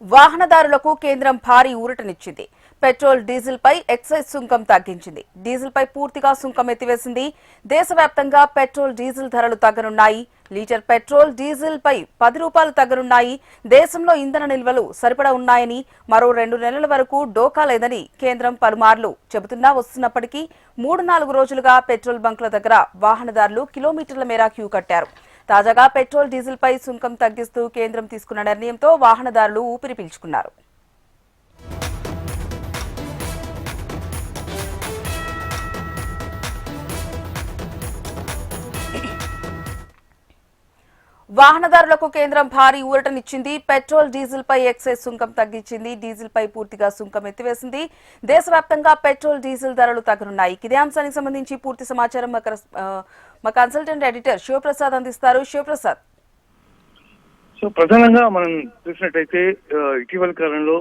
వాహనదారులకు కేంద్రం భారీ ఊరటనిచ్చింది. పెట్రోల్, డీజిల్ పై ఎక్సైజ్ సుంకం తగ్గించింది. డీజిల్ పై పూర్తిగా సుంకం ఎత్తివేసింది. దేశవ్యాప్తంగా పెట్రోల్, డీజిల్ ధరలు తగ్గనున్నాయి. లీటర్ పెట్రోల్, డీజిల్ పై 10 రూపాయలు తగ్గనున్నాయి. దేశంలో ఇంధన నిల్వలు సరిపడా ఉన్నాయని, మరో 2 నెలల వరకు డోకా లేదని కేంద్రం పలుమార్లు చెబుతున్నా వస్తున్నప్పటికీ 3-4 రోజులుగా పెట్రోల్ బంకుల దగ్గర వాహనదారులు కిలోమీటర్ల మేర క్యూ కట్టారు. తాజాగా పెట్రోల్, డీజిల్ పై సుంకం తగ్గిస్తూ కేంద్రం తీసుకున్న నిర్ణయంతో వాహనదారులు ఊపిరి పీల్చుకున్నారు. వాహనదారులకు కేంద్రం భారీ ఊరటనిచ్చింది. పెట్రోల్, డీజిల్ పై ఎక్సైజ్ సుంకం తగ్గించింది. డీజిల్ పై పూర్తిగా సుంకం ఎత్తివేసింది. దేశవ్యాప్తంగా పెట్రోల్, డీజిల్ ధరలు తగ్గనున్నాయి. ఇదే అంశానికి సంబంధించి పూర్తి సమాచారం మా కన్సల్టెంట్ ఎడిటర్ శివప్రసాద్ అందిస్తారు. శివప్రసాద్, సో ప్రధానంగా మనం చూసినట్టయితే ఇటీవల కాలంలో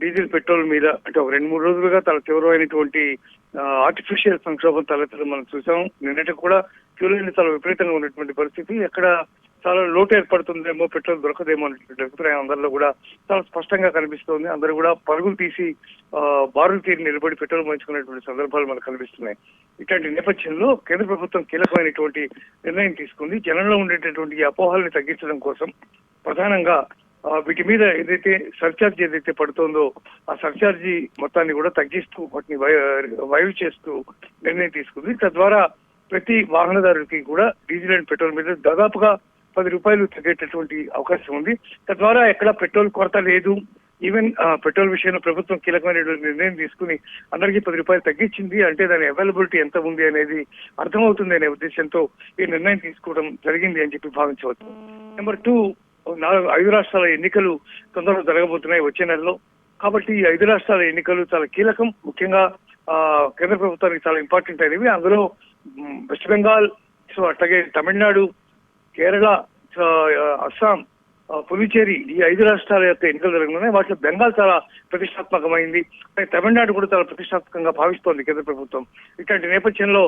డీజిల్, పెట్రోల్ మీద అంటే ఒక 2-3 రోజులుగా చాలా తీవ్రమైనటువంటి ఆర్టిఫిషియల్ సంక్షోభం తలెత్తడం మనం చూసాం. నిన్నటి కూడా ఫ్యూల్ చాలా విపరీతంగా ఉన్నటువంటి పరిస్థితి, ఎక్కడ చాలా లోటు ఏర్పడుతుందేమో, పెట్రోల్ దొరకదేమో అనేటువంటి అభిప్రాయం అందరిలో కూడా చాలా స్పష్టంగా కనిపిస్తోంది. అందరూ కూడా పరుగులు తీసి బారులు తీరి నిలబడి పెట్రోల్ పంచుకునేటువంటి సందర్భాలు మనకు కనిపిస్తున్నాయి. ఇట్లాంటి నేపథ్యంలో కేంద్ర ప్రభుత్వం కీలకమైనటువంటి నిర్ణయం తీసుకుంది. జనంలో ఉండేటటువంటి ఈ అపోహల్ని తగ్గించడం కోసం ప్రధానంగా వీటి మీద ఏదైతే సర్చార్జ్ ఏదైతే పడుతోందో ఆ సర్చార్జీ మొత్తాన్ని కూడా తగ్గిస్తూ వాటిని వైవ్ చేస్తూ నిర్ణయం తీసుకుంది. తద్వారా ప్రతి వాహనదారుడికి కూడా డీజిల్ అండ్ పెట్రోల్ మీద దాదాపుగా 10 రూపాయలు తగ్గేటటువంటి అవకాశం ఉంది. తద్వారా ఎక్కడ పెట్రోల్ కొరత లేదు. ఈవెన్ పెట్రోల్ విషయంలో ప్రభుత్వం కీలకమైనటువంటి నిర్ణయం తీసుకుని అందరికీ 10 రూపాయలు తగ్గించింది అంటే దాని అవైలబిలిటీ ఎంత ఉంది అనేది అర్థమవుతుంది అనే ఉద్దేశంతో ఈ నిర్ణయం తీసుకోవడం జరిగింది అని చెప్పి భావించవచ్చు. నెంబర్ 2, 5 రాష్ట్రాల ఎన్నికలు తొందరగా జరగబోతున్నాయి వచ్చే నెలలో. కాబట్టి ఈ 5 రాష్ట్రాల ఎన్నికలు చాలా కీలకం. ముఖ్యంగా కేంద్ర ప్రభుత్వానికి చాలా ఇంపార్టెంట్ అయినవి. అందులో వెస్ట్ బెంగాల్, సో అట్లాగే తమిళనాడు, కేరళ, అస్సాం, పుదుచ్చేరి, ఈ 5 రాష్ట్రాల యొక్క ఎన్నికలు జరగనున్నాయి. వాటిలో బెంగాల్ చాలా ప్రతిష్టాత్మకమైంది, తమిళనాడు కూడా చాలా ప్రతిష్టాత్మకంగా భావిస్తోంది కేంద్ర ప్రభుత్వం. ఇట్లాంటి నేపథ్యంలో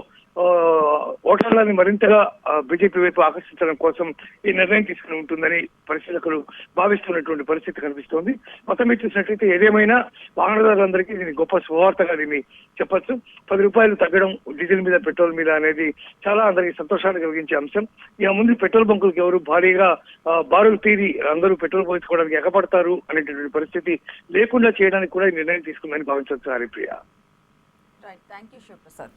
ఓటర్లని మరింతగా బీజేపీ వైపు ఆకర్షించడం కోసం ఈ నిర్ణయం తీసుకుని ఉంటుందని పరిశీలకులు భావిస్తున్నటువంటి పరిస్థితి కనిపిస్తోంది. మొత్తం మీద చూసినట్లయితే ఏదేమైనా వాహనదారులందరికీ దీన్ని గొప్ప శుభవార్తగా దీన్ని చెప్పొచ్చు. 10 రూపాయలు తగ్గడం డీజిల్ మీద, పెట్రోల్ మీద అనేది చాలా అందరికీ సంతోషాన్ని కలిగించే అంశం. ఇక ముందు పెట్రోల్ బంకులకు ఎవరు భారీగా బారులు తీరి అందరూ పెట్రోల్ పోయించుకోవడానికి ఎగపడతారు అనేటువంటి పరిస్థితి లేకుండా చేయడానికి కూడా ఈ నిర్ణయం తీసుకుందని భావించవచ్చు. హరిప్రియ. Thank you Sivaprasad.